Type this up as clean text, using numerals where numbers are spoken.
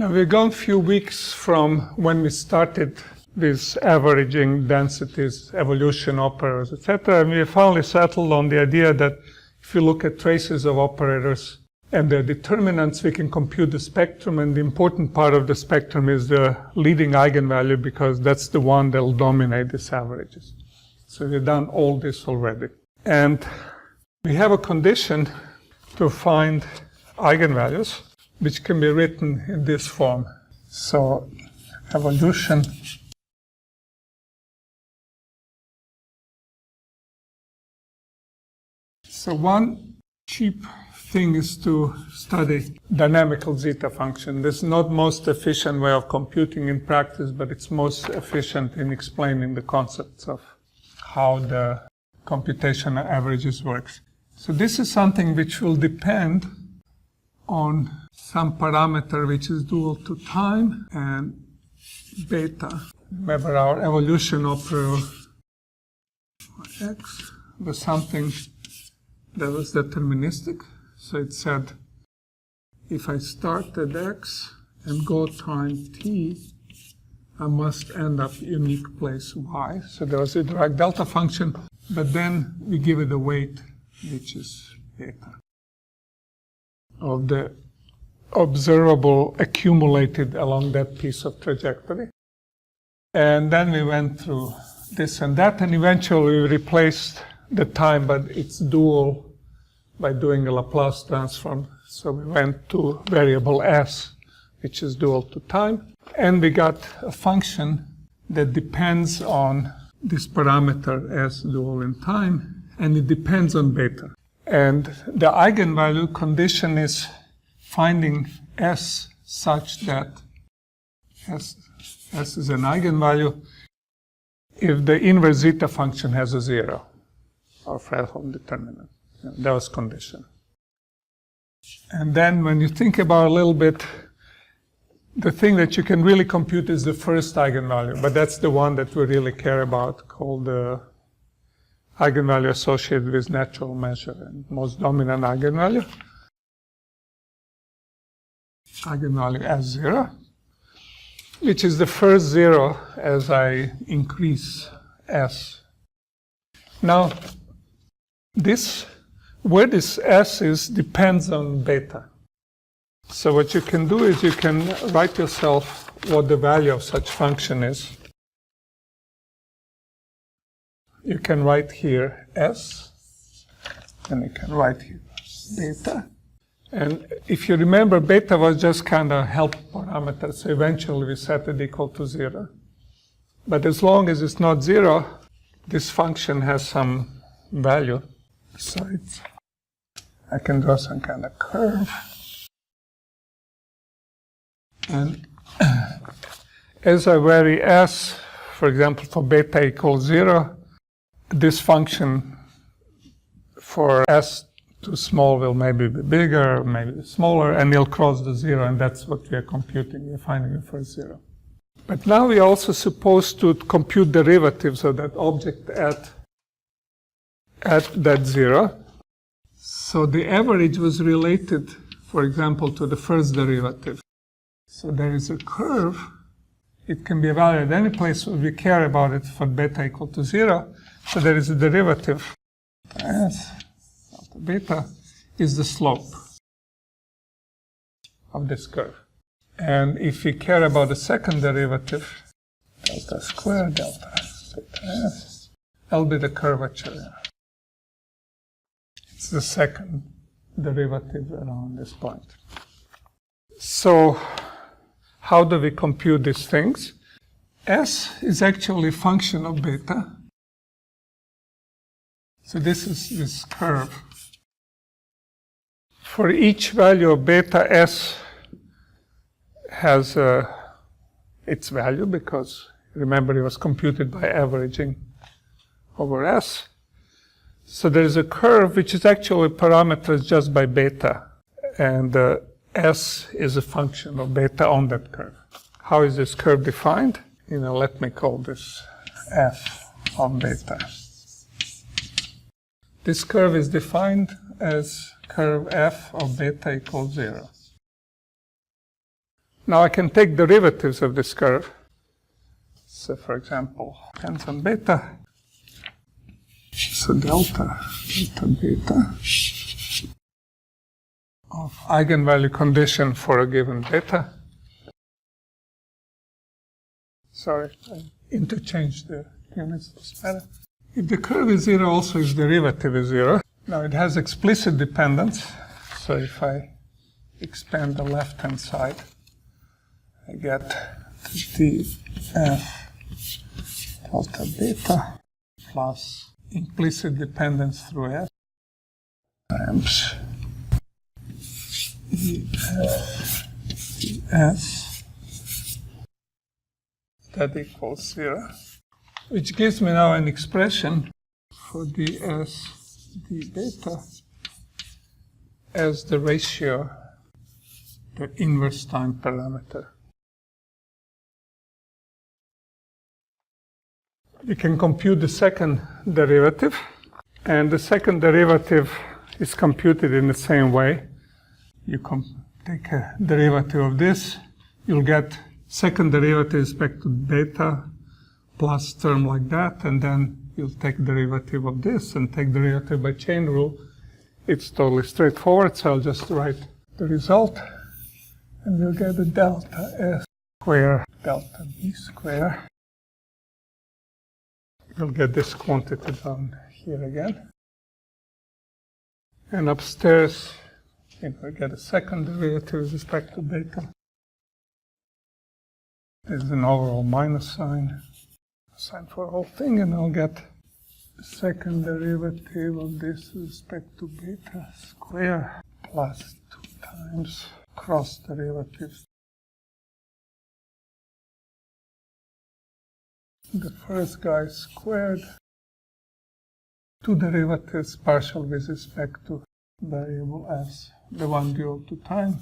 Now we've gone a few weeks from when we started with averaging densities, evolution operators, etc. And we finally settled on the idea that if you look at traces of operators and their determinants, we can compute the spectrum. And the important part of the spectrum is the leading eigenvalue, because that's the one that will dominate these averages. So we've done all this already. And we have a condition to find eigenvalues, which can be written in this form. So evolution So one cheap thing is to study dynamical zeta function. This is not most efficient way of computing in practice, but it's most efficient in explaining the concepts of how the computational averages works. So this is something which will depend on some parameter which is dual to time and beta. Remember, our evolution operator for x was something that was deterministic. So it said, if I start at x and go time t, I must end up unique place y. So there was a Dirac delta function, but then we give it a weight, which is beta, of the observable accumulated along that piece of trajectory. And then we went through this and that, and eventually we replaced the time, but it's dual by doing a Laplace transform. So we went to variable s, which is dual to time, and we got a function that depends on this parameter s dual in time, and it depends on beta. And the eigenvalue condition is finding s such that s is an eigenvalue if the inverse zeta function has a 0, or Fredholm determinant. That was condition. And then when you think about a little bit, the thing that you can really compute is the first eigenvalue, but that's the one that we really care about, called the eigenvalue associated with natural measure and most dominant eigenvalue. Eigenvalue S0, which is the first 0 as I increase S. Now, where this S is depends on beta. So what you can do is you can write yourself what the value of such function is. You can write here S, and you can write here beta. And if you remember, beta was just kind of help parameter, so eventually we set it equal to 0. But as long as it's not 0, this function has some value. So I can draw some kind of curve. And as I vary s, for example, for beta equals 0, this function for s too small will maybe be bigger, maybe smaller, and it'll cross the 0, and that's what we are computing. We're finding the first 0. But now we're also supposed to compute derivatives of that object at that 0. So the average was related, for example, to the first derivative. So there is a curve. It can be evaluated any place where we care about it for beta equal to 0. So there is a derivative. S delta beta is the slope of this curve. And if we care about the second derivative, delta squared delta beta s, that'll be the curvature. It's the second derivative around this point. So how do we compute these things? S is actually a function of beta. So this is this curve. For each value of beta, S has its value, because remember it was computed by averaging over S. So there is a curve which is actually parameters just by beta, and S is a function of beta on that curve. How is this curve defined? Let me call this F of beta. This curve is defined as curve F of beta equals 0. Now I can take derivatives of this curve. So for example, depends on beta. So delta beta of eigenvalue condition for a given beta. Sorry, I interchanged the units. If the curve is zero, also its derivative is zero. Now it has explicit dependence. So if I expand the left-hand side, I get df delta beta plus implicit dependence through s times ds that equals 0, which gives me now an expression for ds d beta as the ratio, the inverse time parameter. We can compute the second derivative, and the second derivative is computed in the same way. You take a derivative of this, you'll get second derivative with respect to beta plus term like that, and then you'll take derivative of this and take derivative by chain rule. It's totally straightforward, so I'll just write the result, and we'll get a delta s square delta b square. We'll get this quantity down here again. And upstairs, we get a second derivative with respect to beta. There's an overall minus sign for the whole thing, and I'll get the second derivative of this with respect to beta square plus 2 times cross derivatives. The first guy squared, 2 derivatives partial with respect to variable s, the one due to time.